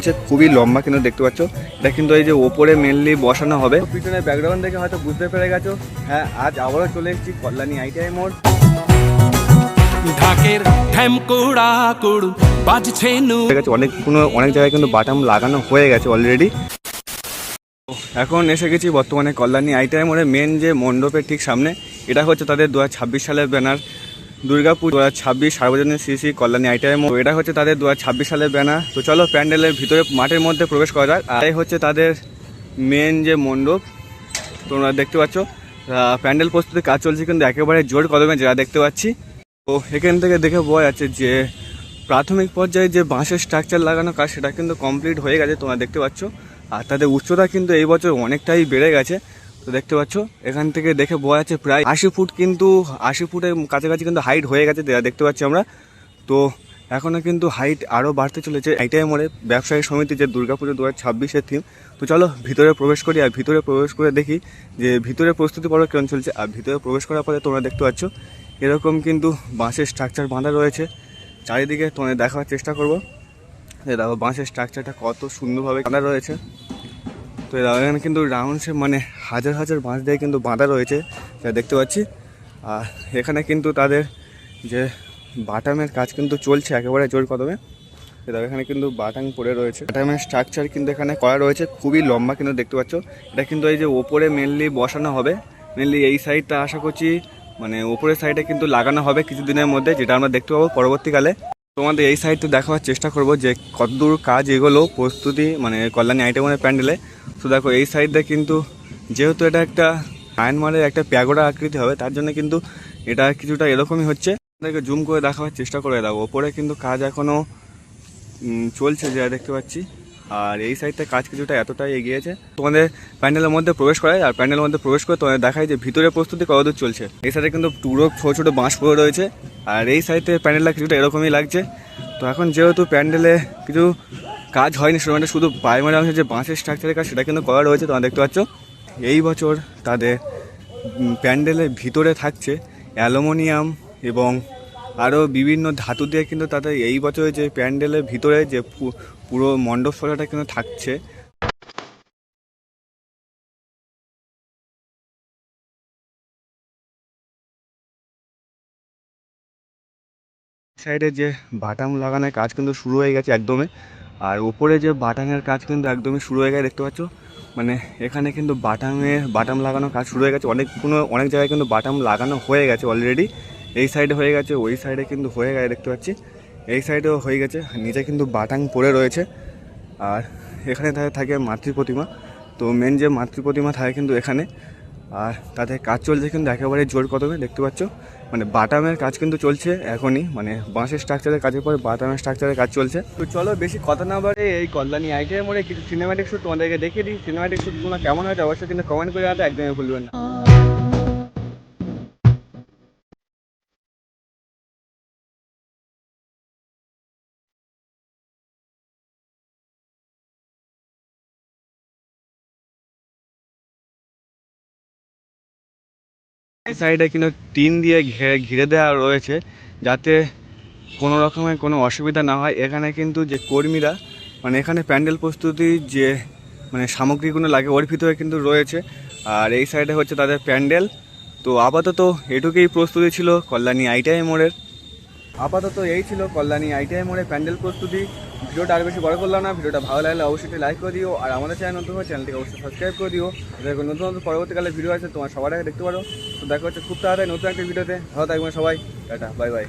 রয়েছে, খুবই লম্বা কিন্তু দেখতে পাচ্ছ। এটা কিন্তু এই যে ওপরে মেনলি বসানো হবে। পিছনে ব্যাকগ্রাউন্ড দেখে হয়তো বুঝতে পেরে গেছো, হ্যাঁ আজ আবারও চলে এসেছি কল্যাণী আইটিআই মোড়। অনেক জায়গায় কিন্তু বাটাম লাগানো হয়ে গেছে অলরেডি। এখন এসে গেছি বর্তমানে কল্যাণী আইটিআই মোড়ে মেন যে মণ্ডপের ঠিক সামনে। এটা হচ্ছে তাদের 2026 সালের ব্যানার, দুর্গাপুর 2026 সার্বজনীন শ্রী শ্রী কল্যাণী আইটিআই মোড়। এটা হচ্ছে তাদের 2026 সালের ব্যানার। তো চলো প্যান্ডেলের ভিতরে মাঠের মধ্যে প্রবেশ করা যাক। আর এই হচ্ছে তাদের মেন যে মণ্ডপ, তোমরা দেখতে পাচ্ছ প্যান্ডেল প্রস্তুতির কাজ চলছে কিন্তু একেবারে জোর কদমে যা দেখতে পাচ্ছি। তো এখান থেকে দেখে বোঝা যাচ্ছে যে প্রাথমিক পর্যায়ে যে বাঁশের স্ট্রাকচার লাগানো কাজ সেটা কিন্তু কমপ্লিট হয়ে গেছে, তোমরা দেখতে পাচ্ছ। আর তাদের উচ্চতা কিন্তু এই বছর অনেকটাই বেড়ে গেছে। তো দেখতে পাচ্ছ এখান থেকে দেখে বোঝা যাচ্ছে প্রায় 80 ফুট, কিন্তু 80 ফুটের কাছাকাছি কিন্তু হাইট হয়ে গেছে দেখতে পাচ্ছি আমরা। তো এখনও কিন্তু হাইট আরও বাড়তে চলেছে। আইটিআই মোড়ে ব্যবসায়ী সমিতি যে দুর্গাপুজো 2026-এর থিম। তো চলো ভিতরে প্রবেশ করি, আর ভিতরে প্রবেশ করে দেখি যে ভিতরে প্রস্তুতি পর্ব কেমন চলছে। আর ভিতরে প্রবেশ করার পরে তোমরা দেখতে পাচ্ছ এরকম কিন্তু বাঁশের স্ট্রাকচার বাঁধা রয়েছে চারিদিকে, তোমাদের দেখার চেষ্টা করবো। দেখো বাঁশের স্ট্রাকচারটা কত সুন্দরভাবে বাঁধা রয়েছে। তো এখানে কিন্তু রাউন্ড শেপ মানে হাজার হাজার বাঁশ দিয়ে কিন্তু বাঁধা রয়েছে যা দেখতে পাচ্ছি। আর এখানে কিন্তু তাদের যে বাটামের কাজ কিন্তু চলছে একেবারে জোর কদমে। এখানে কিন্তু বাটাম পড়ে রয়েছে, বাটামের স্ট্রাকচার কিন্তু এখানে করা রয়েছে, খুবই লম্বা কিন্তু দেখতে পাচ্ছ। এটা কিন্তু এই যে ওপরে মেনলি বসানো হবে, মেনলি এই সাইডটা আশা করছি মানে ওপরের সাইডে কিন্তু লাগানো হবে কিছুদিনের মধ্যে, যেটা আমরা দেখতে পাবো পরবর্তীকালে। তোমাদের এই সাইডটা দেখার চেষ্টা করব যে কতদূর কাজ এগোলো প্রস্তুতি মানে কল্যাণী আইটিআই মোড়ের প্যান্ডেলে। তো দেখো এই সাইডটা কিন্তু যেহেতু এটা একটা মায়ানমারের একটা প্যাগোডা আকৃতি হবে, তার জন্য কিন্তু এটা কিছুটা এরকমই হচ্ছে। আপনাদেরকে জুম করে দেখার চেষ্টা করে দাও, ওপরে কিন্তু কাজ এখনও চলছে যা দেখতে পাচ্ছি। আর এই সাইডটা কাজ কিছুটা এতটাই এগিয়েছে। তোমাদের প্যান্ডেলের মধ্যে প্রবেশ করায়, আর প্যান্ডেলের মধ্যে প্রবেশ করে তোমাদের দেখায় যে ভিতরে প্রস্তুতি কতদূর চলছে। এই সাইডে কিন্তু পুরো ছোটো ছোটো বাঁশ পড়ে রয়েছে, আর এই সাইডে প্যান্ডেলটা কিছুটা এরকমই লাগছে। তো এখন যেহেতু প্যান্ডেলে কিছু কাজ হয়নি, সেটা শুধু প্রাইমারি অংশে যে বাঁশের স্ট্রাকচারের কাজ সেটা কিন্তু করা রয়েছে, তোমরা দেখতে পাচ্ছ। এই বছর তাদের প্যান্ডেলের ভিতরে থাকছে অ্যালুমিনিয়াম এবং আরও বিভিন্ন ধাতু দিয়ে কিন্তু তাদের এই বছরে যে প্যান্ডেলের ভিতরে যে পুরো মণ্ডপ সজ্জাটা কিন্তু থাকছে। সাইডে যে বাটাম লাগানোর কাজ কিন্তু শুরু হয়ে গেছে একদমই, আর উপরে যে বাটামের কাজ কিন্তু একদমই শুরু হয়ে গেছে দেখতে পাচ্ছ। মানে এখানে কিন্তু বাটাম লাগানোর কাজ শুরু হয়ে গেছে, অনেক জায়গায় কিন্তু বাটাম লাগানো হয়ে গেছে অলরেডি। এই সাইডে হয়ে গেছে, ওই সাইডে কিন্তু হয়ে গেছে দেখতে পাচ্ছি, এই সাইডেও হয়ে গেছে। নিচে কিন্তু বাটাম পড়ে রয়েছে। আর এখানে থাকে মাতৃ প্রতিমা। তো মেন যে মাতৃ প্রতিমা থাকে কিন্তু এখানে, আর তাদের কাজ চলছে কিন্তু একেবারে জোর কদমে দেখতে পাচ্ছ। মানে বাটামের কাজ কিন্তু চলছে এখনই, মানে বাঁশের স্ট্রাকচারের কাজের পরে বাটামের স্ট্রাকচারের কাজ চলছে। তো চলো বেশি কথা না বাড়ে এই কল্যাণী আইটিআই মোড়ে কিছু সিনেম্যাটিক শ্যুট তোমাদেরকে দেখিয়ে দিই। সিনেম্যাটিক শ্যুট তোমরা কেমন হয়েছে অবশ্যই কিন্তু কমেন্ট করে জানাতে একদমই ভুলবেন না। এই সাইডে কিন্তু টিন দিয়ে ঘিরে দেওয়া রয়েছে যাতে কোনো রকমের কোনো অসুবিধা না হয়। এখানে কিন্তু যে কর্মীরা মানে এখানে প্যান্ডেল প্রস্তুতির যে মানে সামগ্রীগুলো লাগে ওর ভিতরে কিন্তু রয়েছে। আর এই সাইডে হচ্ছে তাদের প্যান্ডেল। তো আপাতত এটুকুই প্রস্তুতি ছিল কল্যাণী আইটিআই মোড়ের। আপাতত এই ছিল কল্যাণী আইটিআই মোড়ের প্যান্ডেল প্রস্তুতি। ভিডিওটা আর বেশি বড় করলাম না, ভিডিওটা ভালো লাগলে অবশ্যই লাইক করে দিও, আর আমাদের চ্যানেল নতুন হয় চ্যানেলটিকে অবশ্যই সাবস্ক্রাইব করে দিও। নতুন নতুন পরবর্তীকালে ভিডিও আছে তোমার সবার আগে দেখতে পারো। তো দেখা হচ্ছে খুব তাড়াতাড়ি নতুন একটা ভিডিওতে। ভালো থাকবেন সবাই, টাটা, বাই বাই।